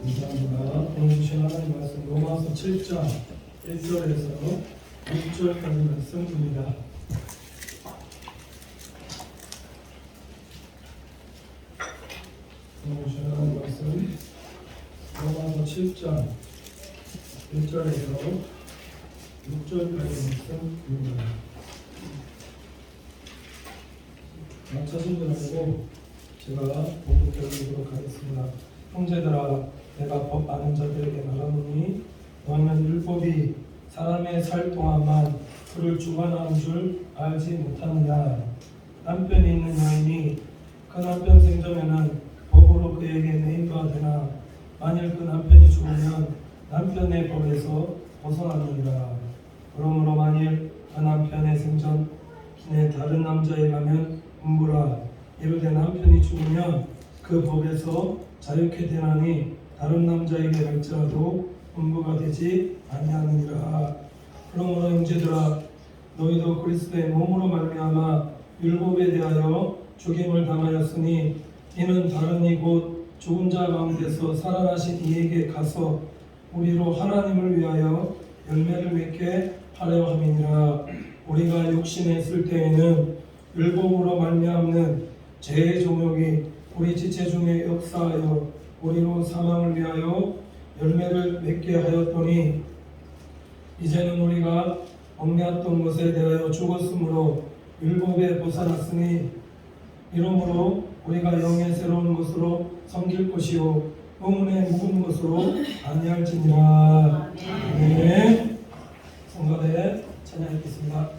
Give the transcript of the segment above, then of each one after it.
감사합니다. 오늘 주신 하나님 말씀 로마서 7장 1절에서 6절까지 말씀입니다. 오늘 주신 하나님 말씀 로마서 7장 1절에서 6절까지 말씀입니다. 찾은 줄 알고 제가 봉독해드리도록 하겠습니다. 형제들아, 내가 법 아는 자들에게 말하노니 너희는 율법이 사람의 살 동안만 그를 주관하는 줄 알지 못하느냐. 남편이 있는 여인이 그 남편 생전에는 법으로 그에게 매인가 되나 만일 그 남편이 죽으면 남편의 법에서 벗어나느니라. 그러므로 만일 그 남편의 생전 기내 다른 남자에 가면 음부라. 이르되 남편이 죽으면 그 법에서 자유케 되나니 다른 남자에게 갈지라도 음부가 되지 아니하느니라. 그러므로 형제들아, 너희도 그리스도의 몸으로 말미암아 율법에 대하여 죽임을 당하였으니 이는 다른 이곳 죽은 자 가운데서 살아나신 이에게 가서 우리로 하나님을 위하여 열매를 맺게 하려 함이니라. 우리가 육신에 있을 때에는 율법으로 말미암는 죄의 종욕이 우리 지체 중에 역사하여 우리로 사망을 위하여 열매를 맺게 하였더니 이제는 우리가 얽매였던 것에 대하여 죽었으므로 율법에 벗어났으니 이러므로 우리가 영의 새로운 것으로 섬길 것이요 의문의 묵은 것으로 아니할지니라. 아멘. 성가대 찬양하겠습니다.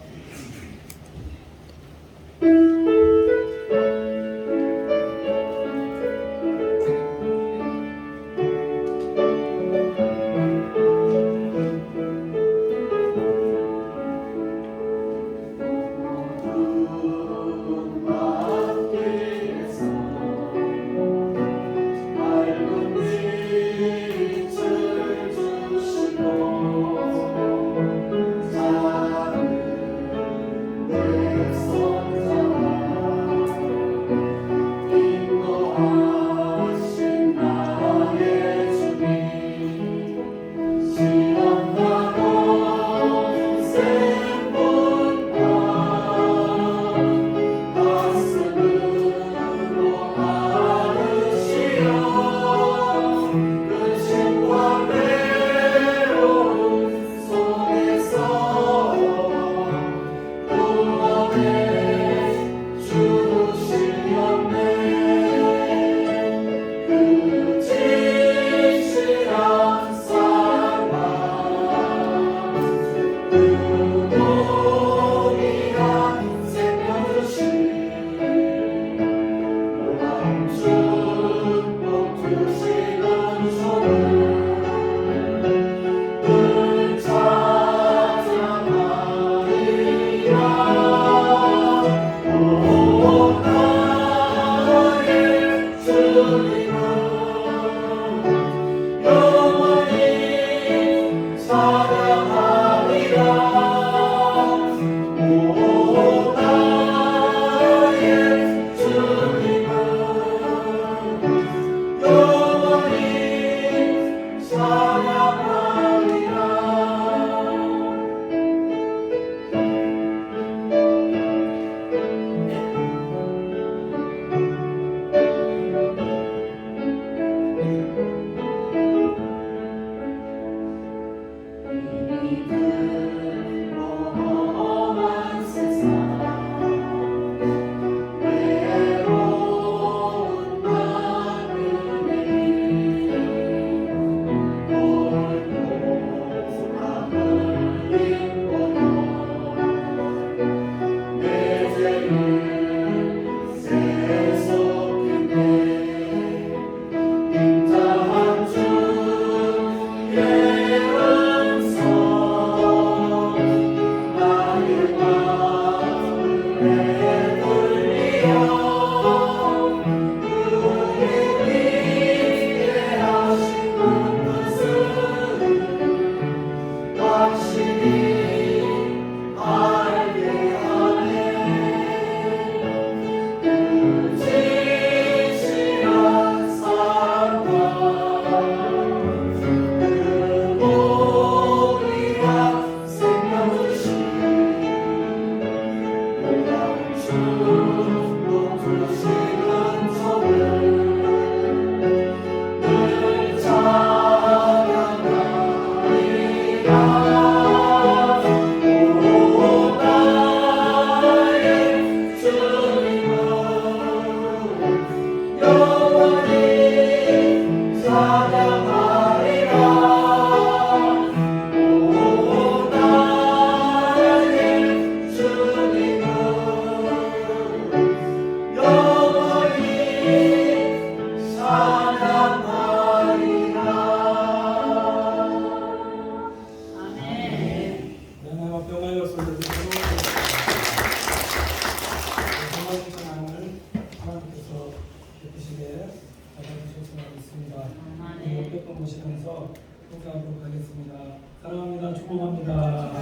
기쁨 보시면서 인사하도록 하겠습니다. 사랑합니다. 축복합니다.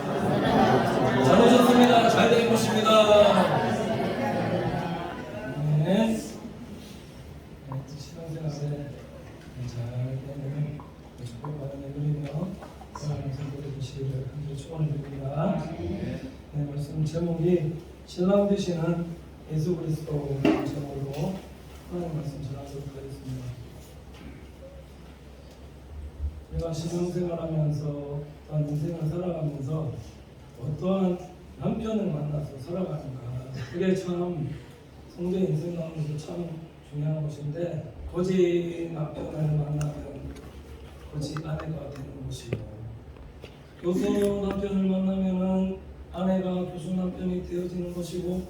잘 오셨습니다. 잘 될 것입니다. 네. 신앙생활에 잘 되는 축복받는 누리며 사랑하는 성도들 되시기를 간절히 축원을 드립니다. 네, 말씀 제목이 신랑 되시는 예수 그리스도 제목으로 하나님 말씀 전하도록 하겠습니다. 우리가 신앙생활하면서 또한 인생을 살아가면서 어떠한 남편을 만나서 살아가는가, 그게 참 성도 인생 가운데서 참 중요한 것인데, 거짓 남편을 만나면 거짓 아내가 되는 것이고, 교수 남편을 만나면은 아내가 교수 남편이 되어지는 것이고,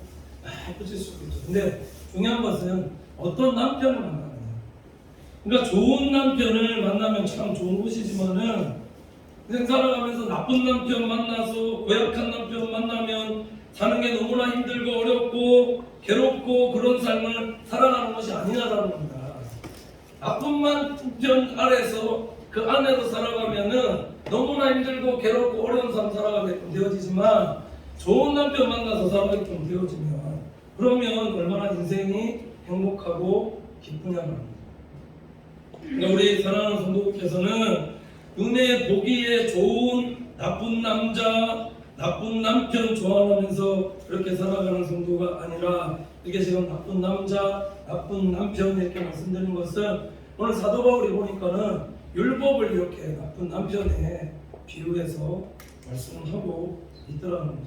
그칠 수도 있죠. 근데 중요한 것은 어떤 남편을 만나느냐. 그러니까 좋은 남편을 만나면 참 좋은 것이지만은, 인생 살아가면서 나쁜 남편 만나서 고약한 남편 만나면 사는 게 너무나 힘들고 어렵고 괴롭고 그런 삶을 살아가는 것이 아니냐라는 겁니다. 나쁜 남편 아래서 그 안에서 살아가면은 너무나 힘들고 괴롭고 어려운 삶 살아가게끔 되어지지만, 좋은 남편 만나서 살아가게끔 되어지면 그러면 얼마나 인생이 행복하고 기쁘냐는 겁니다. 그러니까 우리 사랑하는 성도께서는 눈에 보기에 좋은 나쁜 남자, 나쁜 남편 좋아하면서 그렇게 살아가는 성도가 아니라, 이게 지금 나쁜 남자, 나쁜 남편 이렇게 말씀드린 것은 오늘 사도 바울이 보니까는 율법을 이렇게 나쁜 남편에 비유해서 말씀하고 있더라는 거죠.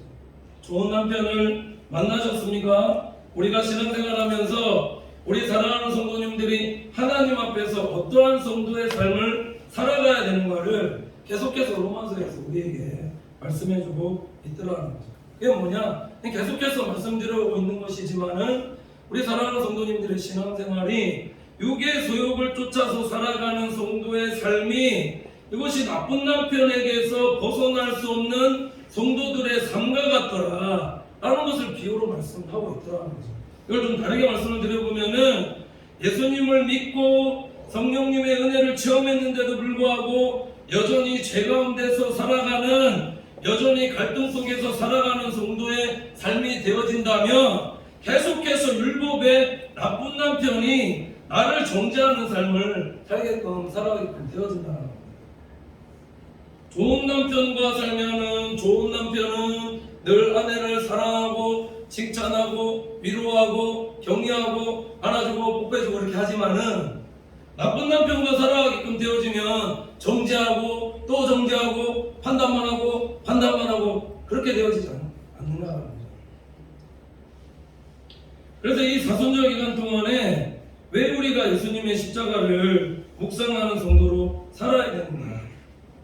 좋은 남편을 만나셨습니까? 우리가 신앙생활하면서 우리 사랑하는 성도님들이 하나님 앞에서 어떠한 성도의 삶을 살아가야 되는가를 계속해서 로마서에서 우리에게 말씀해주고 있더라는 거죠. 그게 뭐냐? 계속해서 말씀드리고 있는 것이지만은 우리 사랑하는 성도님들의 신앙생활이 육의 소욕을 쫓아서 살아가는 성도의 삶이, 이것이 나쁜 남편에게서 벗어날 수 없는 성도들의 삶과 같더라 라는 것을 비유로 말씀하고 있더라는 거죠. 이걸 좀 다르게 말씀을 드려보면은, 예수님을 믿고 성령님의 은혜를 체험했는데도 불구하고 여전히 죄 가운데서 살아가는, 여전히 갈등 속에서 살아가는 성도의 삶이 되어진다면, 계속해서 율법의 나쁜 남편이 나를 정죄하는 삶을 살아가게끔 되어진다는 겁니다. 좋은 남편과 살면은, 좋은 남편은 늘 아내를 사랑하고 칭찬하고 위로하고 격려하고 안아주고 뽀빼주고 이렇게 하지만은, 나쁜 남편과 살아가게끔 되어지면 정죄하고 또 정죄하고 판단만 하고 그렇게 되어지지 않는다는 거죠. 그래서 이 사순절 기간 동안에 왜 우리가 예수님의 십자가를 묵상하는 성도로 살아야 되는가?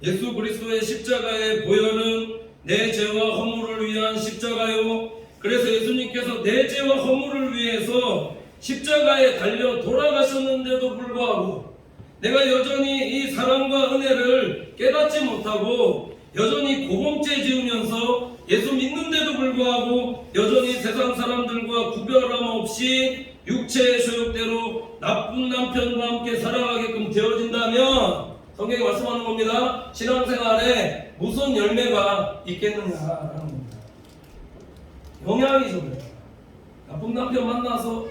예수 그리스도의 십자가의 보혈은 내 죄와 허물을 위한 십자가요. 그래서 예수님께서 내 죄와 허물을 위해서 십자가에 달려 돌아가셨는데도 불구하고, 내가 여전히 이 사랑과 은혜를 깨닫지 못하고 여전히 고범죄 지으면서 예수 믿는데도 불구하고 여전히 세상 사람들과 구별함 없이 육체의 소욕대로 나쁜 남편과 함께 살아가게끔 되어진다면, 성경이 말씀하는 겁니다. 신앙생활에 무슨 열매가 있겠느냐라는 겁니다. 영향이죠. 나쁜 남편 만나서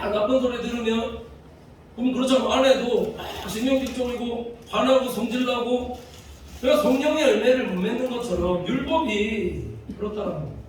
나쁜 소리 들으면, 그럼 그렇죠. 아내도 신경질적이고 반하고 성질나고, 그러니까 성령의 열매를 못 맺는 것처럼 율법이 그렇다는 겁니다.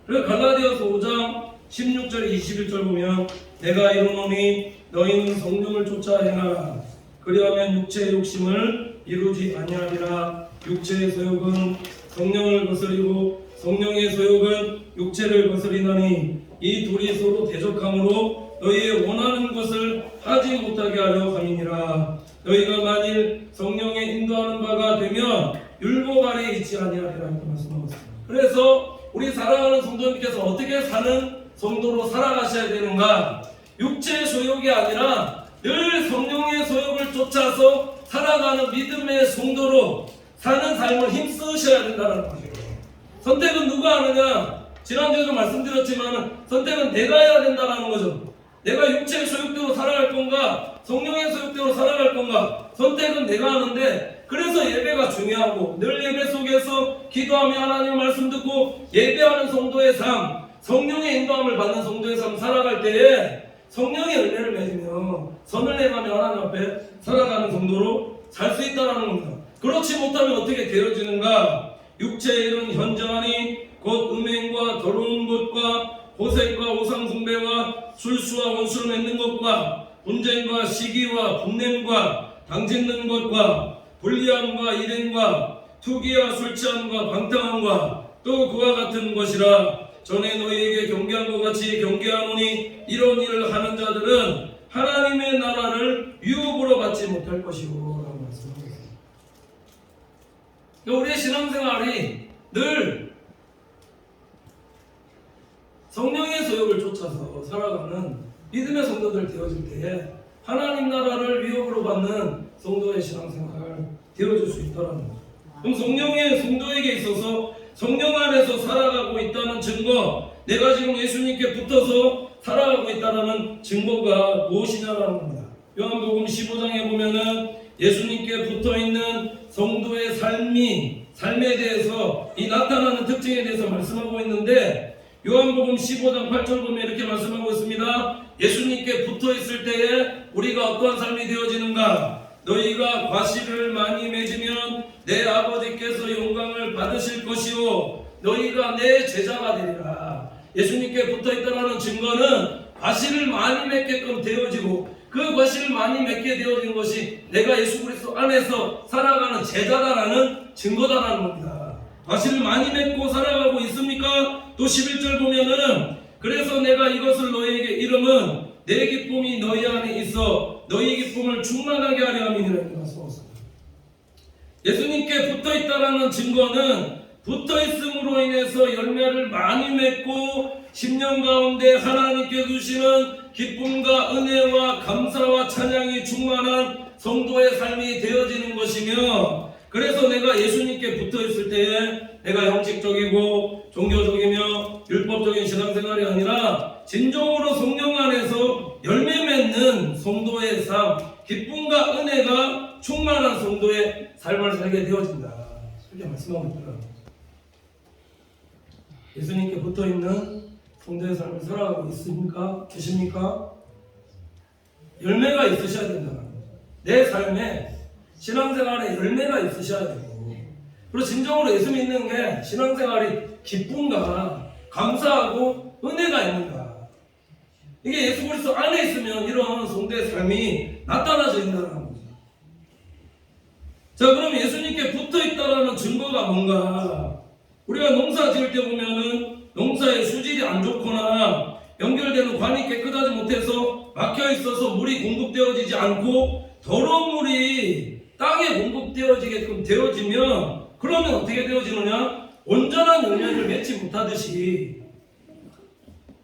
그래서 갈라디아서 5장 16절 21절 보면, 내가 이르노니 너희는 성령을 쫓아 행하라. 그리하면 육체의 욕심을 이루지 아니하리라. 육체의 소욕은 성령을 거스리고 성령의 소욕은 육체를 거스리나니, 이 둘이 서로 대적함으로 너희의 원하는 것을 하지 못하게 하려 함이니라. 너희가 만일 성령의 인도하는 바가 되면 율법 아래에 있지 아니하리라 이렇게 말씀하고 있습니다. 그래서 우리 사랑하는 성도님께서 어떻게 사는 성도로 살아가셔야 되는가? 육체의 소욕이 아니라 늘 성령의 소욕을 쫓아서 살아가는 믿음의 성도로 사는 삶을 힘쓰셔야 된다는 거죠. 선택은 누가 하느냐? 지난주에도 말씀드렸지만 선택은 내가 해야 된다는 거죠. 내가 육체의 소욕대로 살아갈 건가, 성령의 소욕대로 살아갈 건가, 선택은 내가 하는데, 그래서 예배가 중요하고 늘 예배 속에서 기도하며 하나님의 말씀 듣고 예배하는 성도의 삶, 성령의 인도함을 받는 성도의 삶 살아갈 때에 성령의 열매를 맺으며 선을 행하며 하나님 앞에 살아가는 성도로 살 수 있다는 겁니다. 그렇지 못하면 어떻게 되어지는가? 육체의 일은 현저하니 곧 음행과 더러운 것과 호색과 우상숭배와 술수와 원수를 맺는 것과 분쟁과 시기와 분냄과 당짓는 것과 불리함과 일행과 투기와 술취함과 방탕함과 또 그와 같은 것이라. 전에 너희에게 경계한 것 같이 경계하노니 이런 일을 하는 자들은 하나님의 나라를 유업으로 받지 못할 것이오 라고 말씀하고 있습니다. 우리의 신앙생활이 늘 성령의 소욕을 쫓아서 살아가는 믿음의 성도들 되어질 때에 하나님 나라를 위협으로 받는 성도의 신앙생활 되어줄 수 있다는 거죠. 그럼 성령의 성도에게 있어서 성령 안에서 살아가고 있다는 증거, 내가 지금 예수님께 붙어서 살아가고 있다는 증거가 무엇이냐라는 겁니다. 요한복음 15장에 보면은 예수님께 붙어있는 성도의 삶에 대해서 이 나타나는 특징에 대해서 말씀하고 있는데, 요한복음 15장 8절 보면 이렇게 말씀하고 있습니다. 예수님께 붙어있을 때에 우리가 어떠한 삶이 되어지는가? 너희가 과실을 많이 맺으면 내 아버지께서 영광을 받으실 것이요 너희가 내 제자가 되리라. 예수님께 붙어있다는 증거는 과실을 많이 맺게끔 되어지고, 그 과실을 많이 맺게 되어진 것이 내가 예수 그리스도 안에서 살아가는 제자다라는 증거다라는 겁니다. 과실을 많이 맺고 살아가고 있습니까? 또 11절 보면은 그래서 내가 이것을 너희에게 이름은 내 기쁨이 너희 안에 있어 너희 기쁨을 충만하게 하려 함이니라 말씀하셨습니다. 예수님께 붙어있다라는 증거는 붙어있음으로 인해서 열매를 많이 맺고 10년 가운데 하나님께 주시는 기쁨과 은혜와 감사와 찬양이 충만한 성도의 삶이 되어지는 것이며, 그래서 내가 예수님께 붙어있을 때에 내가 형식적이고 종교적이며 율법적인 신앙생활이 아니라 진정으로 성령 안에서 열매 맺는 성도의 삶, 기쁨과 은혜가 충만한 성도의 삶을 살게 되어진다. 이렇게 말씀하고 있더라고요. 예수님께 붙어있는 성도의 삶을 살아가고 있습니까? 계십니까? 열매가 있으셔야 된다는 거죠. 내 삶에 신앙생활에 열매가 있으셔야 되고, 그리고 진정으로 예수 믿는 게 신앙생활이 기쁨과 감사하고 은혜가 있는가, 이게 예수 그리스도 안에 있으면 이런 성도의 삶이 나타나져 있다는 거죠. 자, 그럼 예수님께 붙어있다라는 증거가 뭔가? 우리가 농사 지을 때 보면은 농사의 수질이 안 좋거나 연결되는 관이 깨끗하지 못해서 막혀 있어서 물이 공급되어지지 않고 더러운 물이 땅에 공급되어지게끔 되어지면, 그러면 어떻게 되어지느냐? 온전한 열매를 맺지 못하듯이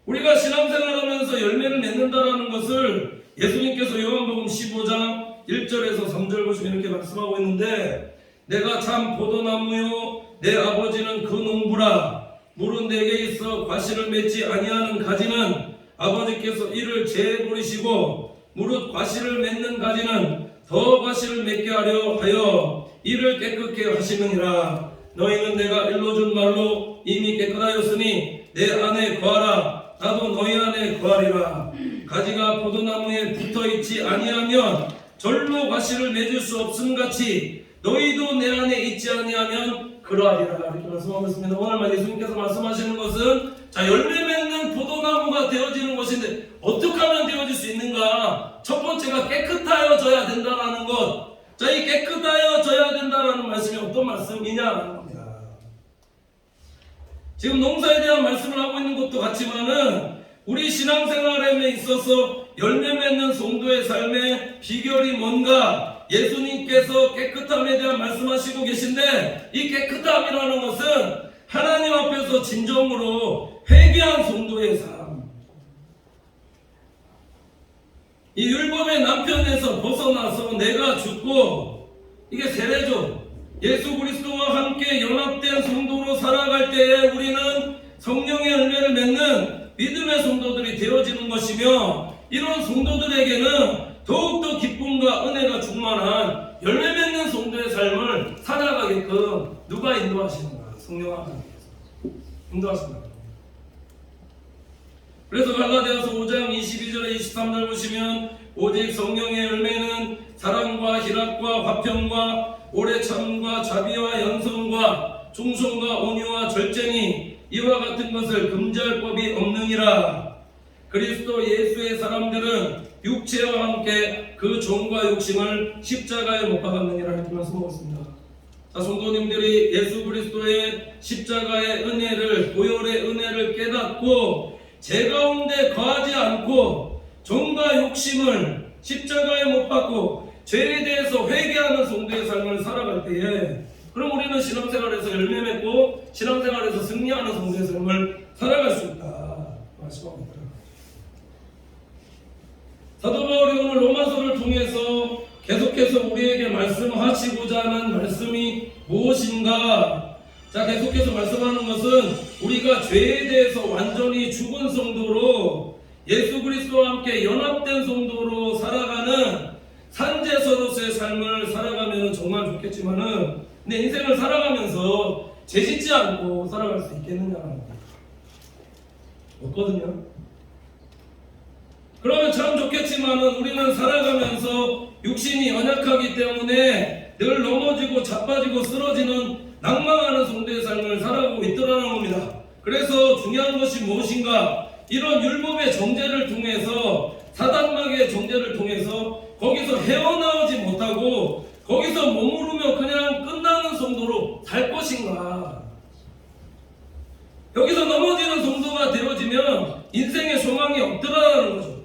우리가 신앙생활하면서 열매를 맺는다라는 것을 예수님께서 요한복음 15장 1절에서 3절 보시면 이렇게 말씀하고 있는데, 내가 참 포도나무요 내 아버지는 그 농부라. 물은 내게 있어 과실을 맺지 아니하는 가지는 아버지께서 이를 제버리시고 무릇 과실을 맺는 가지는 더 과실을 맺게 하려 하여 이를 깨끗게 하시느니라. 너희는 내가 일러준 말로 이미 깨끗하였으니 내 안에 거하라. 나도 너희 안에 거하리라. 가지가 포도나무에 붙어있지 아니하면 절로 과실을 맺을 수 없음같이 너희도 내 안에 있지 아니하면 그러하리라. 이렇게 말씀하고 있습니다. 오늘 예수님께서 말씀하시는 것은, 자, 열매 맺는 포도나무가 되어지는 것인데 어떻게 하면 되어질 수 있는가? 첫 번째가 깨끗하여져야 된다는 것. 자, 이 깨끗하여져야 된다는 말씀이 어떤 말씀이냐라는 겁니다. 지금 농사에 대한 말씀을 하고 있는 것도 같지만은 우리 신앙생활에 있어서 열매 맺는 성도의 삶의 비결이 뭔가? 예수님께서 깨끗함에 대한 말씀하시고 계신데, 이 깨끗함이라는 것은 하나님 앞에서 진정으로 회개한 성도의 삶, 이 율법의 남편에서 벗어나서 내가 죽고, 이게 세례죠. 예수 그리스도와 함께 연합된 성도로 살아갈 때에 우리는 성령의 열매를 맺는 믿음의 성도들이 되어지는 것이며, 이런 성도들에게는 더욱더 기쁨과 은혜가 충만한 열매 맺는 성도의 삶을 살아가게끔 누가 인도하시는가? 성령 하나님께서 인도하신다. 그래서 갈라디아서 5장 22절에 23절 보시면 오직 성령의 열매는 사랑과 희락과 화평과 오래 참음과 자비와 연성과 충성과 온유와 절제니 이와 같은 것을 금지할 법이 없느니라. 그리스도 예수의 사람들은 육체와 함께 그 종과 욕심을 십자가에 못 박았느니라 이렇게 말씀하셨습니다. 자, 성도님들이 예수 그리스도의 십자가의 은혜를, 보혈의 은혜를 깨닫고 제 가운데 거하지 않고 종과 욕심을 십자가에 못 박고 죄에 대해서 회개하는 성도의 삶을 살아갈 때에 그럼 우리는 신앙생활에서 열매 맺고 신앙생활에서 승리하는 성도의 삶을 살아갈 수 있다 말씀합니다. 사도 바울이 오늘 로마서를 통해서 계속해서 우리에게 말씀하시고자 하는 말씀이 무엇인가? 자, 계속해서 말씀하는 것은 우리가 죄에 대해서 완전히 죽은 성도로 예수 그리스도와 함께 연합된 성도로 살아가는 산제서로서의 삶을 살아가면 정말 좋겠지만은 내 인생을 살아가면서 죄짓지 않고 살아갈 수 있겠느냐는 겁니다. 없거든요. 그러면 참 좋겠지만은 우리는 살아가면서 육신이 연약하기 때문에 늘 넘어지고 자빠지고 쓰러지는 낭망하는 성도의 삶을 살아가고 있더라는 겁니다. 그래서 중요한 것이 무엇인가? 이런 율법의 정죄를 통해서 사단마귀의 정죄를 통해서 거기서 헤어나오지 못하고 거기서 머무르며 그냥 끝나는 성도로 살 것인가? 여기서 넘어지는 성도가 되어지면 인생의 소망이 없더라는 거죠.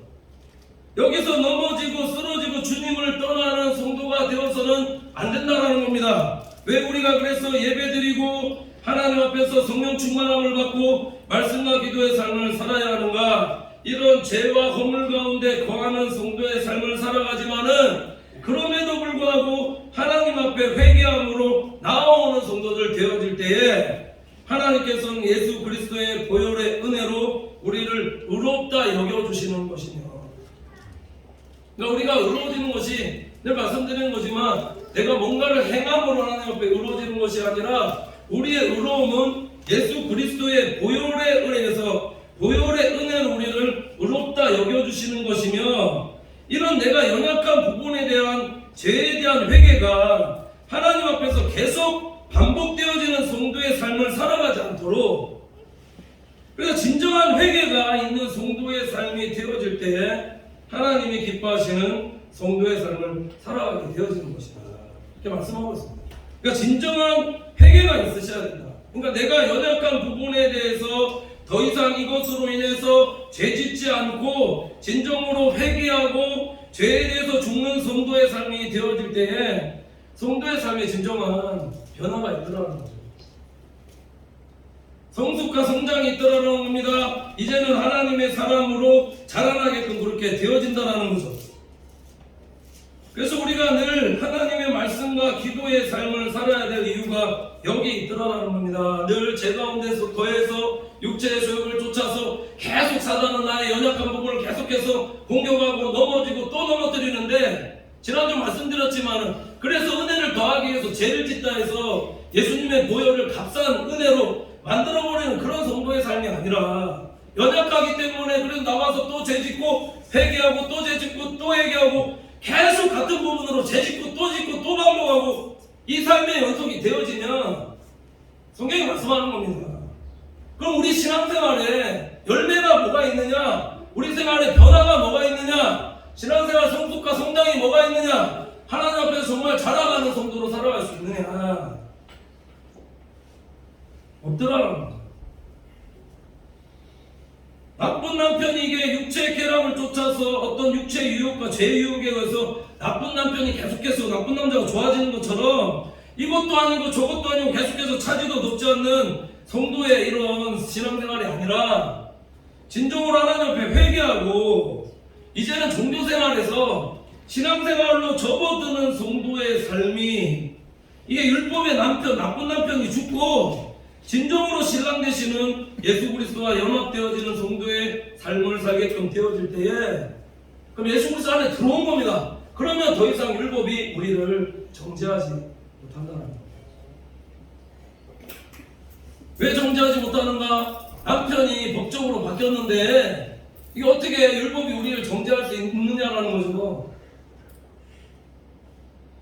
여기서 넘어지고 쓰러지고 주님을 떠나는 성도가 되어서는 안 된다는 겁니다. 왜 우리가 그래서 예배드리고 하나님 앞에서 성령 충만함을 받고 말씀과 기도의 삶을 살아야 하는가? 이런 죄와 허물 가운데 거하는 성도의 삶을 살아가지만은 그럼에도 불구하고 하나님 앞에 회개함으로 나아오는 성도들 되어질 때에 하나님께서는 예수 그리스도의 보혈의 은혜로 우리를 의롭다 여겨주시는 것이며, 그러니까 우리가 의로워지는 것이 늘 말씀드리는 거지만 내가 뭔가를 행함으로 하나님 앞에 의로워지는 것이 아니라 우리의 의로움은 예수 그리스도의 보혈에 의해서 보혈의 은혜로 우리를 의롭다 여겨주시는 것이며, 이런 내가 연약한 부분에 대한 죄에 대한 회개가 하나님 앞에서 계속 반복되어지는 성도의 삶을 살아가지 않도록, 그래서 진정한 회개가 있는 성도의 삶이 되어질 때에 하나님이 기뻐하시는 성도의 삶을 살아가게 되어지는 것이다 이렇게 말씀하고 있습니다. 그러니까 진정한 회개가 있으셔야 된다. 그러니까 내가 연약한 부분에 대해서 더 이상 이것으로 인해서 죄짓지 않고 진정으로 회개하고 죄에 대해서 죽는 성도의 삶이 되어질 때에 성도의 삶에 진정한 변화가 있더라는 거죠. 성숙과 성장이 있더라는 겁니다. 이제는 하나님의 사람으로 자라나게끔 그렇게 되어진다는 거죠. 그래서 우리가 늘 하나님의 말씀과 기도의 삶을 살아야 될 이유가 여기 있더라는 겁니다. 늘 제 가운데서 거해서 육체의 소욕을 쫓아서 계속 사단은 나의 연약한 부분을 계속해서 공격하고 넘어지고 또 넘어뜨리는데, 지난주 말씀드렸지만 그래서 은혜를 더하기 위해서 죄를 짓다 해서 예수님의 보혈을 값싼 은혜로 만들어버리는 그런 성도의 삶이 아니라, 연약하기 때문에 그래서 나와서 또 죄짓고 회개하고 또 죄짓고 또 회개하고 계속 같은 부분으로 죄짓고 또 짓고 또 반복하고 이 삶의 연속이 되어지면 성경이 말씀하는 겁니다. 그럼 우리 신앙생활에 열매가 뭐가 있느냐? 우리 생활에 변화가 뭐가 있느냐? 신앙생활 성숙과 성장이 뭐가 있느냐? 하나님 앞에서 정말 자라가는 성도로 살아갈 수 있느냐? 없더라고요. 나쁜 남편이 이게 육체의 쾌락을 쫓아서 어떤 육체의 유혹과 죄의 유혹에 의해서 나쁜 남편이 계속해서 나쁜 남자가 좋아지는 것처럼 이것도 아니고 저것도 아니고 계속해서 차지도 높지 않는 성도의 이런 신앙생활이 아니라 진정으로 하나님 앞에 회개하고 이제는 종교생활에서 신앙생활로 접어드는 성도의 삶이, 이게 율법의 남편, 나쁜 남편이 죽고 진정으로 신랑 되시는 예수 그리스도와 연합되어지는 성도의 삶을 살게끔 되어질 때에 그럼 예수 그리스도 안에 들어온 겁니다. 그러면 더 이상 율법이 우리를 정죄하지 못한다는 겁니다. 왜 정죄하지 못하는가? 남편이 법적으로 바뀌었는데 이게 어떻게 율법이 우리를 정죄할 수 있느냐라는 거죠.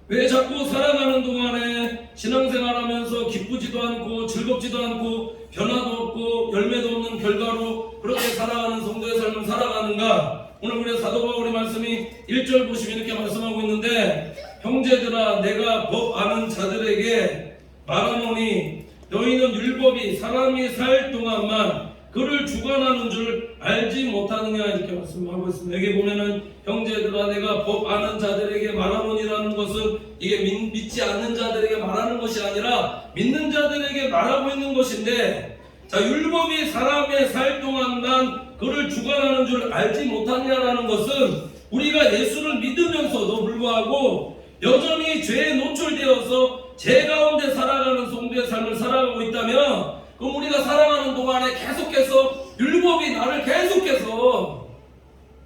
왜 자꾸 살아가는 동안에 신앙생활하면서 기쁘지도 않고 즐겁지도 않고 변화도 없고 열매도 없는 결과로 그렇게 살아가는 성도의 삶을 살아가는가? 오늘 우리 사도 바울의 말씀이 1절 보시면 이렇게 말씀하고 있는데, 형제들아 내가 법 아는 자들에게 말하노니 너희는 율법이 사람이 살 동안만 그를 주관하는 줄 알지 못하느냐, 이렇게 말씀하고 있습니다. 여기 보면은 형제들아 내가 법 아는 자들에게 말하노니라는 것은 이게 믿지 않는 자들에게 말하는 것이 아니라 믿는 자들에게 말하고 있는 것인데, 자, 율법이 사람의 살 동안만 그를 주관하는 줄 알지 못하느냐라는 것은 우리가 예수를 믿으면서도 불구하고 여전히 죄에 노출되어서 죄 가운데 살아가는 성도의 삶을 살아가고 있다면, 그럼 우리가 살아가는 동안에 계속해서 율법이 나를 계속해서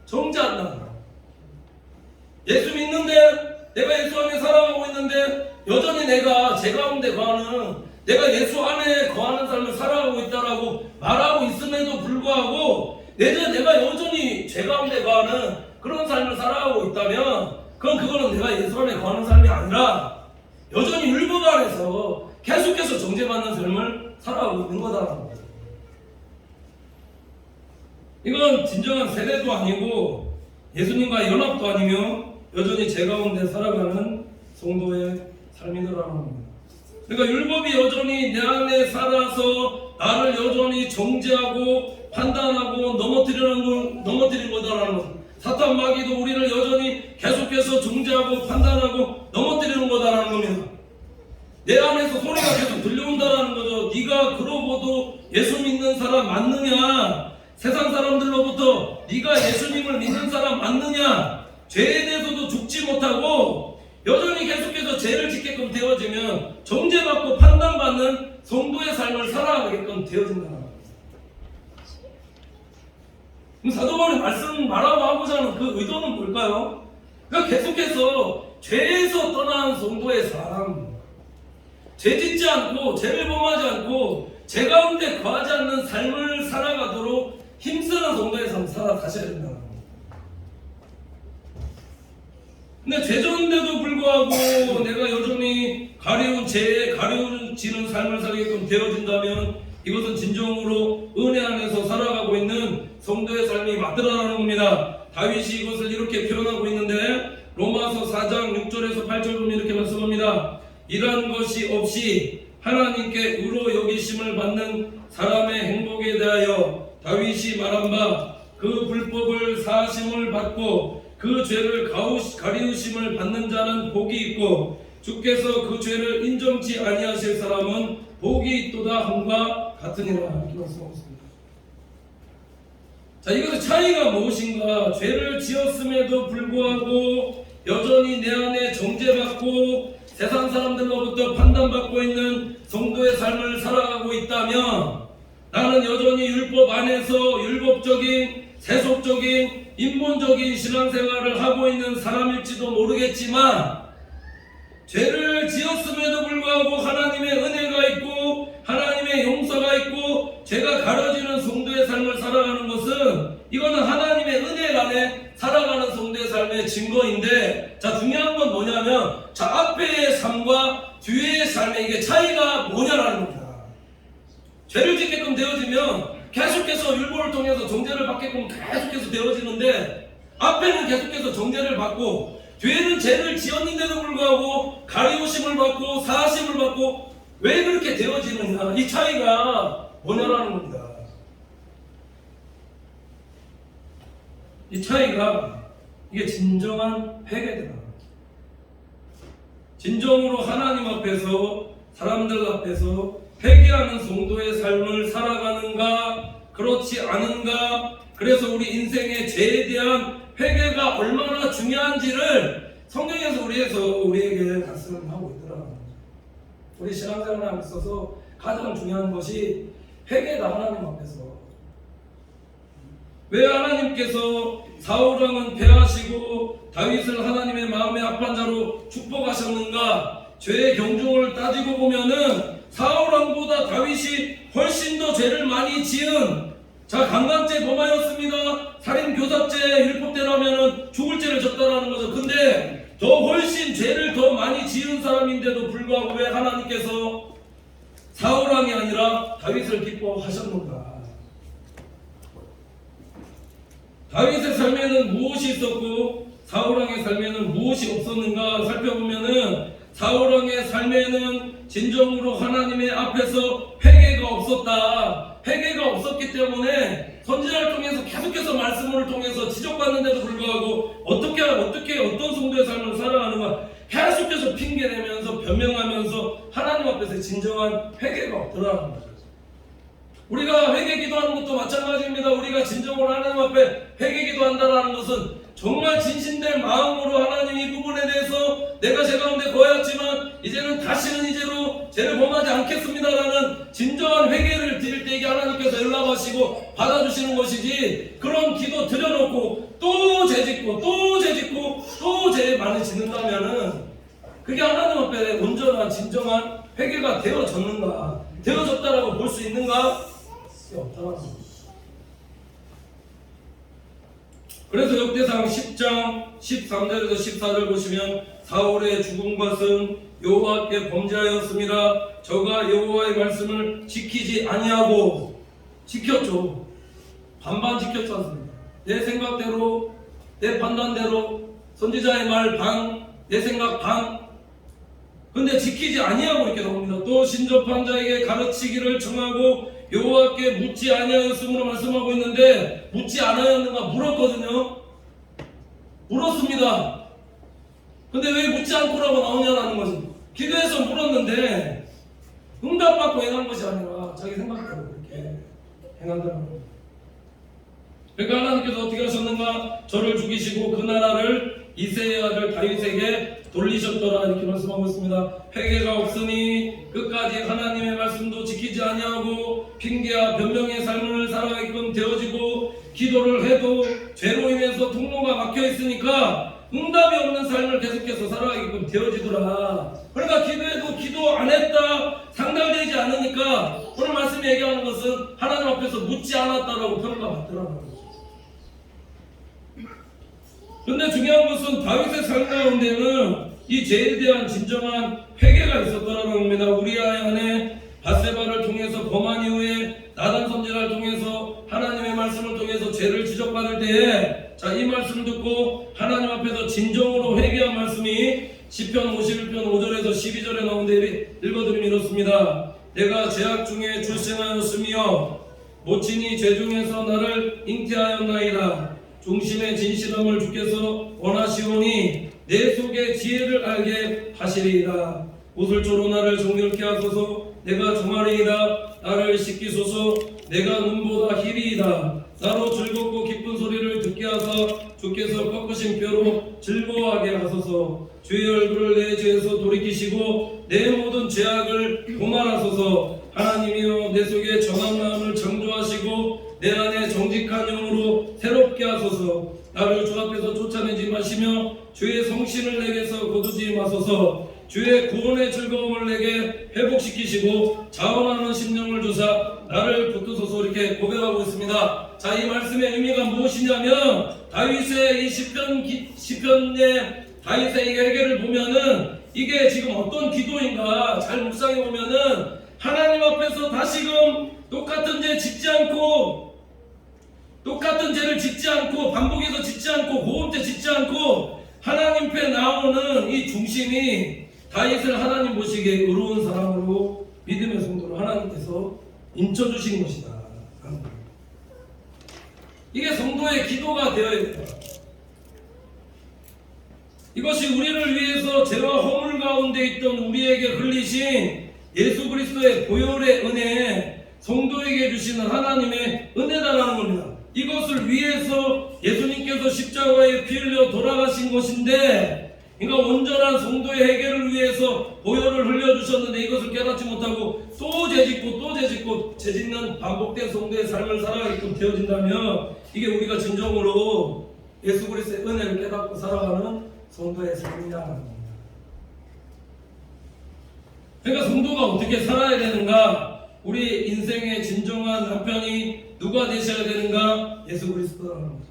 정죄한다. 예수 믿는데, 내가 예수 안에 살아가고 있는데 여전히 내가 죄 가운데 거하는, 내가 예수 안에 거하는 삶을 살아가고 있다라고 말하고 있음에도 불구하고 내가 여전히 죄 가운데 거하는 그런 삶을 살아가고 있다면, 그거는 내가 예수 안에 거하는 삶이 아니라 여전히 율법 안에서 계속해서 정죄받는 삶을 살아가고 있는 거다라는 거죠. 이건 진정한 세례도 아니고 예수님과 연합도 아니며 여전히 죄 가운데 살아가는 성도의 삶이더라는 겁니다. 그러니까 율법이 여전히 내 안에 살아서 나를 여전히 정죄하고 판단하고 넘어뜨리는 거다라는 것. 사탄 마귀도 우리를 여전히 계속해서 정죄하고 판단하고 넘어뜨리는 거다라는 겁니다. 내 안에서 소리가 계속 들려온다라는 거죠. 네가 그러고도 예수 믿는 사람 맞느냐? 세상 사람들로부터 네가 예수님을 믿는 사람 맞느냐? 죄에 대해서도 죽지 못하고 여전히 계속해서 죄를 짓게끔 되어지면 정죄받고 판단받는 성도의 삶을 살아가게끔 되어진다는 겁니다. 그럼 사도 바울이 말하고 하고자 하는 그 의도는 뭘까요? 그러니까 계속해서 죄에서 떠난 성도의 삶, 죄 짓지 않고 죄를 범하지 않고 죄 가운데 거하지 않는 삶을 살아가도록 힘쓰는 성도의 삶을 살아가셔야 된다. 근데 죄졌는데도 불구하고 내가 여전히 가려운 가려지는 삶을 살게끔 되어진다면 이것은 진정으로 은혜 안에서 살아가고 있는 성도의 삶이 맞더라는 겁니다. 다윗이 이것을 이렇게 표현하고 있는데, 로마서 4장 6절에서 8절 보면 이렇게 말씀합니다. 이러한 것이 없이 하나님께 의로 여기심을 받는 사람의 행복에 대하여 다윗이 말한 바 그 불법을 사하심을 받고 그 죄를 가리우심을 받는 자는 복이 있고 주께서 그 죄를 인정치 아니하실 사람은 복이 있도다 함과 같으니라, 이렇게 말씀하고 있습니다. 자, 이것의 차이가 무엇인가? 죄를 지었음에도 불구하고 여전히 내 안에 정죄받고 세상 사람들로부터 판단받고 있는 성도의 삶을 살아가고 있다면, 나는 여전히 율법 안에서 율법적인 세속적인 인본적인 신앙생활을 하고 있는 사람일지도 모르겠지만, 죄를 지었음에도 불구하고 하나님의 은혜가 있고 하나님의 용서가 있고 죄가 가려지는 성도의 삶을 살아가는 것은, 이거는 하나님의 은혜 안에 살아가는 성도의 삶의 증거인데, 자, 중요한 건 뭐냐면, 자, 앞에의 삶과 뒤의 삶의 이게 차이가 뭐냐라는 겁니다. 죄를 짓게끔 되어지면 계속해서 율법을 통해서 정죄를 받게끔 계속해서 되어지는데, 앞에는 계속해서 정죄를 받고 뒤에는 죄를 지었는데도 불구하고 가리우심을 받고 사하심을 받고, 왜 그렇게 되어지느냐, 이 차이가 뭐냐라는 겁니다. 이 차이가 이게 진정한 회개다. 진정으로 하나님 앞에서 사람들 앞에서 회개하는 성도의 삶을 살아가는가 그렇지 않은가, 그래서 우리 인생의 죄에 대한 회개가 얼마나 중요한지를 성경에서 우리에게 말씀을 하고 있더라고요. 우리 신앙생활에 있어서 가장 중요한 것이 회개다. 하나님 앞에서 왜 하나님께서 사울왕은 패하시고 다윗을 하나님의 마음에 합한 자로 축복하셨는가? 죄의 경중을 따지고 보면은 사울왕보다 다윗이 훨씬 더 죄를 많이 지은, 자, 강간죄 범하였습니다. 살인 교사죄 율법대로하면은 죽을 죄를 졌다라는 거죠. 근데 더 훨씬 죄를 더 많이 지은 사람인데도 불구하고 왜 하나님께서 사울왕이 아니라 다윗을 기뻐하셨는가? 다윗의 삶에는 무엇이 있었고 사울왕의 삶에는 무엇이 없었는가 살펴보면은 사울왕의 삶에는 진정으로 하나님의 앞에서 회개가 없었다. 회개가 없었기 때문에 선지자를 통해서 계속해서 말씀을 통해서 지적받는데도 불구하고 어떻게 어떤 성도의 삶을 살아가는가 계속해서 핑계대면서 변명하면서 하나님 앞에서 진정한 회개가 없더라는 거죠. 우리가 회개 기도하는 것도 마찬가지입니다. 우리가 진정으로 하나님 앞에 회개 기도한다는 것은 정말 진심된 마음으로 하나님 이 부분에 대해서 내가 제 가운데 거였지만 이제는 다시는 이제로 죄를 범하지 않겠습니다라는 진정한 회개를 드릴 때 이게 하나님께서 연락하시고 받아주시는 것이지, 그런 기도 드려놓고 또 죄짓고 또 죄짓고 또 죄 많이 짓는다면은 그게 하나님 앞에 온전한 진정한 회개가 되어졌는가, 되어졌다라고 볼 수 있는가? 없다라는 거죠. 그래서 역대상 10장 13절에서 14절 보시면 사울의 죽은 것은 여호와께 범죄하였습니다. 저가 여호와의 말씀을 지키지 아니하고, 지켰죠. 반반 지켰지 않습니까? 내 생각대로, 내 판단대로, 선지자의 말 반, 내 생각 반. 근데 지키지 아니하고 이렇게 나옵니다. 또 신접한 자에게 가르치기를 청하고 여호와께 묻지 아니하였으므로 말씀하고 있는데, 묻지 않았는가? 물었거든요. 물었습니다. 근데 왜 묻지 않고라고 나오냐라는 거죠. 기도해서 물었는데 응답받고 행한 것이 아니라 자기 생각대로 그렇게 행하더라는 거예요. 그러니까 하나님께서 어떻게 하셨는가? 저를 죽이시고 그 나라를 이새의 아들 다윗에게 돌리셨더라 이렇게 말씀하고 있습니다. 회개가 없으니 끝까지 하나님의 말씀도 지키지 아니하고 핑계와 변명의 삶을 살아가게끔 되어지고, 기도를 해도 죄로 인해서 통로가 막혀 있으니까 응답이 없는 삶을 계속해서 살아가게끔 되어지더라. 그러니까 기도해도 기도 안 했다, 상달되지 않으니까 오늘 말씀이 얘기하는 것은 하나님 앞에서 묻지 않았다라고 평가받더라는 거죠. 근데 중요한 것은 다윗의 삶 가운데는 이 죄에 대한 진정한 회개가 있었다라는 겁니다. 우리아의 아내 밧세바를 통해서 범한 이후에 나단 선지자를 통해서 하나님의 말씀을 통해서 죄를 지적받을 때에, 자, 이 말씀을 듣고 하나님 앞에서 진정으로 회개한 말씀이 시편 51편 5절에서 12절에 나오는데 읽어드리면 이렇습니다. 내가 죄악 중에 출생하였으며 모친이 죄 중에서 나를 잉태하였나이다. 중심의 진실함을 주께서 원하시오니 내 속에 지혜를 알게 하시리이다. 옷을 조로 나를 정결케 하소서. 내가 종아리이다. 나를 씻기소서. 내가 눈보다 희리이다. 나로 즐겁고 기쁜 소리를 듣게 하사 주께서 꺾으신 뼈로 즐거워하게 하소서. 주의 얼굴을 내 죄에서 돌이키시고 내 모든 죄악을 고만하소서. 하나님이여 내 속에 정한 마음을 창조하시고 내 안에 정직한 영으로 새롭게 하소서. 나를 주 앞에서 쫓아내지 마시며 주의 성신을 내게서 거두지 마소서. 주의 구원의 즐거움을 내게 회복시키시고 자원하는 심령을 주사 나를 붙드소서. 이렇게 고백하고 있습니다. 자, 이 말씀의 의미가 무엇이냐면 다윗의 이 시편의 다윗의 이 회개를 보면은 이게 지금 어떤 기도인가 잘 묵상해 보면은 하나님 앞에서 다시금 똑같은 죄 짓지 않고, 똑같은 죄를 짓지 않고, 반복해서 짓지 않고, 고음죄 짓지 않고 하나님 앞에 나오는 이 중심이 다윗을 하나님 보시기에 의로운 사람으로 믿음의 성도로 하나님께서 인쳐주신 것이다. 이게 성도의 기도가 되어야 돼요. 이것이 우리를 위해서 죄와 허물 가운데 있던 우리에게 흘리신 예수 그리스도의 보혈의 은혜, 성도에게 주시는 하나님의 은혜다라는 겁니다. 이것을 위해서 예수님께서 십자가에 피 흘려 돌아가신 것인데, 그러니까 온전한 성도의 해결을 위해서 보혈을 흘려주셨는데 이것을 깨닫지 못하고 또 죄짓고 죄짓는 반복된 성도의 삶을 살아가게끔 되어진다면 이게 우리가 진정으로 예수 그리스도의 은혜를 깨닫고 살아가는 성도의 삶이냐 말입니다. 그러니까 성도가 어떻게 살아야 되는가? 우리 인생의 진정한 남편이 누가 되셔야 되는가? 예수 그리스도라는 거죠.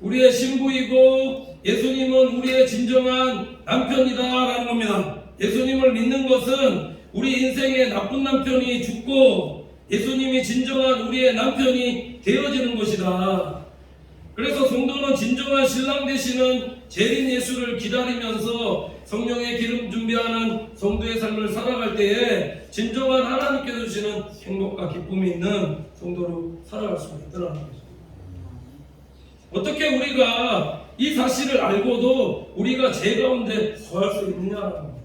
우리의 신부이고 예수님은 우리의 진정한 남편이다라는 겁니다. 예수님을 믿는 것은 우리 인생의 나쁜 남편이 죽고 예수님이 진정한 우리의 남편이 되어지는 것이다. 그래서 성도는 진정한 신랑 되시는 재림 예수를 기다리면서 성령의 기름 준비하는 성도의 삶을 살아갈 때에 진정한 하나님께서 주시는 행복과 기쁨이 있는 성도로 살아갈 수가 있더라는 거죠. 어떻게 우리가 이 사실을 알고도 우리가 죄 가운데 거할 수 있느냐라는 겁니다.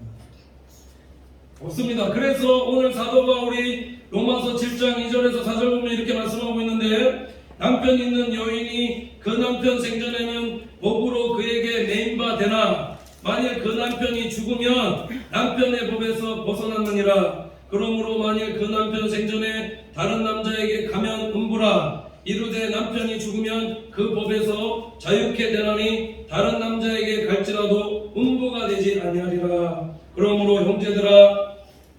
없습니다. 그래서 오늘 사도 바울이 로마서 7장 2절에서 4절 보면 이렇게 말씀하고 있는데, 남편 있는 여인이 그 남편 생전에는 법으로 그에게 매인바 되나 만일 그 남편이 죽으면 남편의 법에서 벗어났느니라. 그러므로 만일 그 남편 생전에 다른 남자에게 가면 음부라. 이르되 남편이 죽으면 그 법에서 자유케 되나니 다른 남자에게 갈지라도 음부가 되지 아니하리라. 그러므로 형제들아,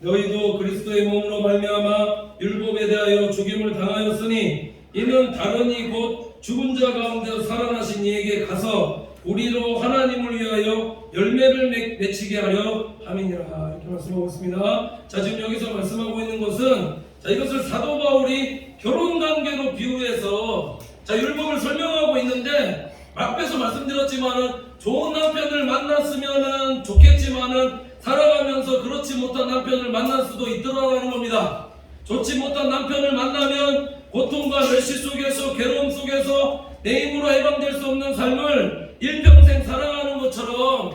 너희도 그리스도의 몸으로 말미암아 율법에 대하여 죽임을 당하였으니 이는 다른 이 곧 죽은 자 가운데서 살아나신 이에게 가서 우리로 하나님을 위하여 열매를 맺히게 하려 함이니라. 이렇게 말씀하고 있습니다. 자, 지금 여기서 말씀하고 있는 것은, 자, 이것을 사도 바울이 결혼관계로 비유해서 율법을 설명하고 있는데, 앞에서 말씀드렸지만은 좋은 남편을 만났으면은 좋겠지만은 살아가면서 그렇지 못한 남편을 만날 수도 있더라라는 겁니다. 좋지 못한 남편을 만나면 고통과 멸시 속에서, 괴로움 속에서 내 힘으로 해방될 수 없는 삶을 일평생 살아가는 것처럼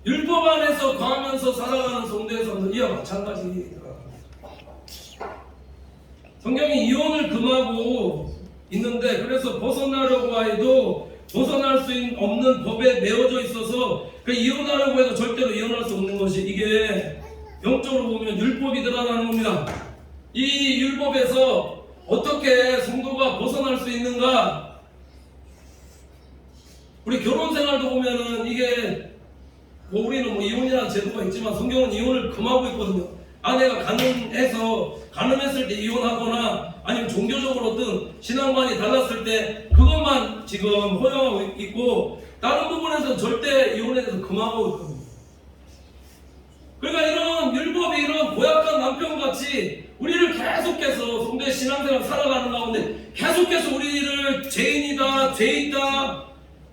율법 안에서 거하면서 살아가는 성도의 삶도 이와 마찬가지더라. 성경이 이혼을 금하고 있는데, 그래서 벗어나려고 해도 벗어날 수 없는 법에 매어져 있어서 그 이혼하려고 해도 절대로 이혼할 수 없는 것이 이게 영적으로 보면 율법이더라라는 겁니다. 이 율법에서 어떻게 성도가 벗어날 수 있는가? 우리 결혼 생활도 보면은 이게 우리는 이혼이라는 제도가 있지만 성경은 이혼을 금하고 있거든요. 아내가 가늠했을 때 이혼하거나 아니면 종교적으로든 신앙관이 달랐을 때 그것만 지금 허용하고 있고, 다른 부분에서 절대 이혼에 대해서 금하고 있거든요. 그러니까 이런 율법이 이런 고약한 남편같이 우리를 계속해서 성도의 신앙생활 살아가는 가운데 계속해서 우리를 죄인이다, 죄있다,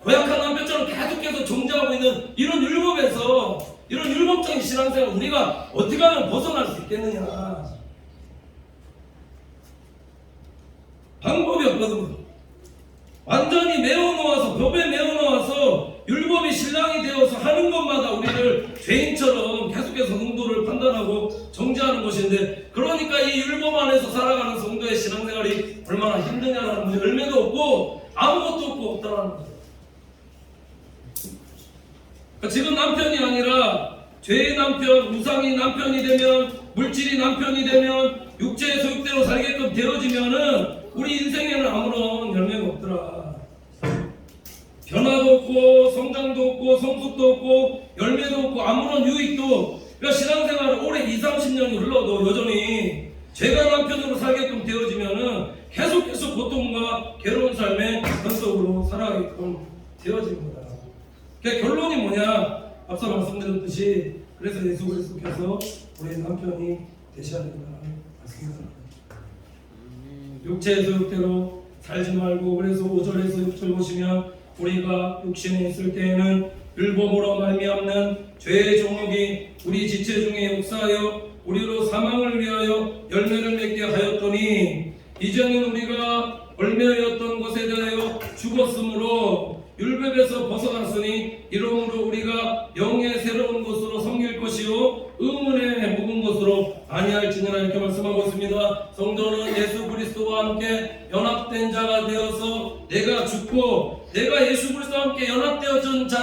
고약한 남편처럼 계속해서 정죄하고 있는 이런 율법에서, 이런 율법적인 신앙생활 우리가 어떻게 하면 벗어날 수 있겠느냐? 방법이 없거든요. 완전히 메어놓아서, 법에 메어놓아서 율법이 신랑이 되어서 하는 것마다 우리를 죄인처럼 계속해서 성도를 판단하고 정죄하는 것인데, 그러니까 이 율법 안에서 살아가는 성도의 신앙생활이 얼마나 힘드냐라는 거죠. 열매도 없고 아무것도 없다라는 거죠. 그러니까 지금 남편이 아니라 죄의 남편, 우상이 남편이 되면, 물질이 남편이 되면, 육체의 소욕대로 살게끔 되어지면은 우리 인생에는 아무런 열매가 없더라. 변화도 없고 성장도 없고 성숙도 없고 열매도 없고 아무런 유익도. 그러니까 신앙생활을 오래 20-30년이 흘러도 여전히 죄가 남편으로 살게끔 되어지면은 계속해서 고통과 괴로운 삶의 현속으로 살아가게끔 되어집니다. 그러니까 결론이 뭐냐? 앞서 말씀드렸듯이 그래서 예수 그리스도께서 우리의 남편이 되셔야 된다는 말씀입니다. 육체의 소욕대로 살지 말고, 그래서 5절에서 6절 보시면 우리가 육신에 있을 때에는 율법으로 말미암는 죄의 종욕이 우리 지체 중에 역사하여 우리로 사망을 위하여 열매를 맺게 하였더니, 이제는 우리가 얽매였던 것에 대하여 죽었으므로 율법에서 벗어났으니 이러므로 우리가 영의 새로운 것으로 섬길 것이요 의문에 묵은 것으로 아니할지니라. 이렇게 말씀하고 있습니다. 성도는 예수 그리스도와 함께 연합된 자가 되어서 내가 죽고 내가 예수 그리스도와 함께 연합되어진 자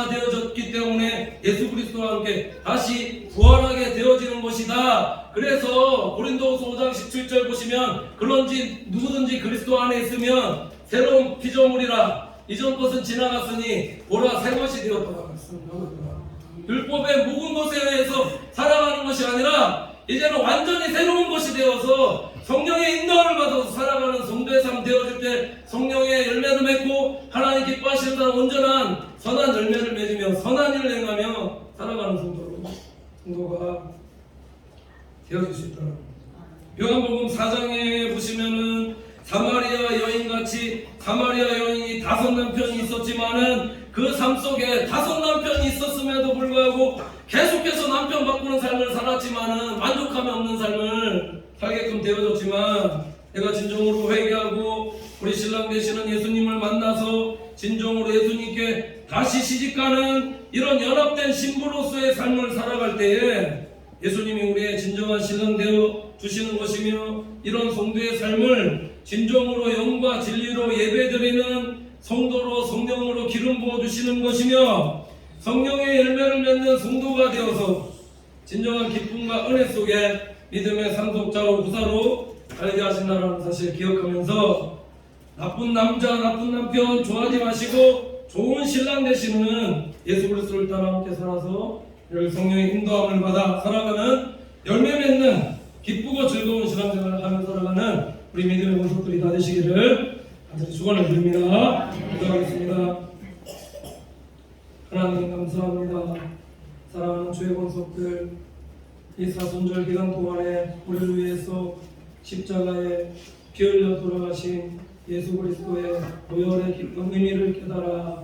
그리스도와 함께 다시 부활하게 되어지는 것이다. 그래서 고린도후서 5장 17절 보시면 그런지 누구든지 그리스도 안에 있으면 새로운 피조물이라 이전 것은 지나갔으니 보라 새 것이 되었다. 율법의 묵은 것에 의해서 살아가는 것이 아니라 이제는 완전히 새로운 것이 되어서 성령의 인도함을 받아서 살아가는 성도의 삶 되어질 때 성령의 열매를 맺고 하나님 기뻐하시는 사람 온전한 선한 열매를 맺으며 선한 일을 행하며 살아가는 성도가 되어질 수 있다. 요한복음 4장에 보시면은 사마리아 여인같이 사마리아 여인이 5 남편이 있었지만은 그 삶 속에 5 남편이 있었음에도 불구하고 계속해서 남편 바꾸는 삶을 살았지만은 만족함이 없는 삶을 살게끔 되어졌지만 내가 진정으로 회개하고 우리 신랑 되시는 예수님을 만나서 진정으로 예수님께 다시 시집가는 이런 연합된 신부로서의 삶을 살아갈 때에 예수님이 우리의 진정한 신랑 되어 주시는 것이며 이런 성도의 삶을 진정으로 영과 진리로 예배드리는 성도로 성령으로 기름 부어 주시는 것이며 성령의 열매를 맺는 성도가 되어서 진정한 기쁨과 은혜 속에 믿음의 상속자로 부사로 살게 하신다는 사실 기억하면서 나쁜 남자 나쁜 남편 좋아하지 마시고 좋은 신랑 되시는 예수 그리스도를 따라 함께 살아서 성령의 인도함을 받아 살아가는 열매 맺는 기쁘고 즐거운 신앙생활을 하며 살아가는 우리 믿음의 권속들이 다 되시기를 간절히 축원을 드립니다. 기도하겠습니다. 하나님 감사합니다. 사랑하는 주의 권속들, 이 사순절 기간 동안에 우리를 위해서 십자가에 피 흘려 돌아가신 예수 그리스도의 보혈의 깊은 의미를 깨달아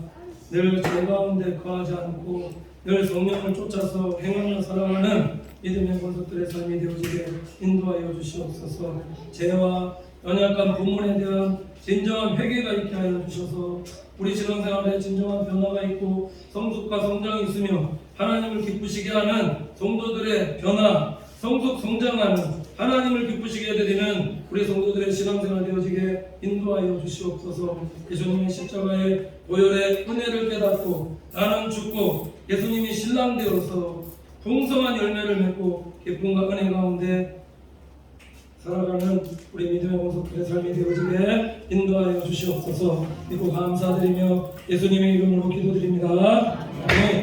늘 죄 가운데 거하지 않고 늘 성령을 쫓아서 행하며 살아가는 믿음의 권속들의 삶이 되어지게 인도하여 주시옵소서. 죄와 연약한 부문에 대한 진정한 회개가 있게 하여 주셔서 우리 신앙생활에 진정한 변화가 있고 성숙과 성장이 있으며 하나님을 기쁘시게 하는 성도들의 변화, 성숙 성장하는 하나님을 기쁘시게 해드리는 우리 성도들의 신앙생활 되어지게 인도하여 주시옵소서. 예수님의 십자가의 보혈의 은혜를 깨닫고 나는 죽고 예수님이 신랑 되어서 풍성한 열매를 맺고 기쁨과 은혜 가운데 살아가는 우리 믿음의 권속들의 삶이 되어지게 인도하여 주시옵소서. 믿고 감사드리며 예수님의 이름으로 기도드립니다. 아멘.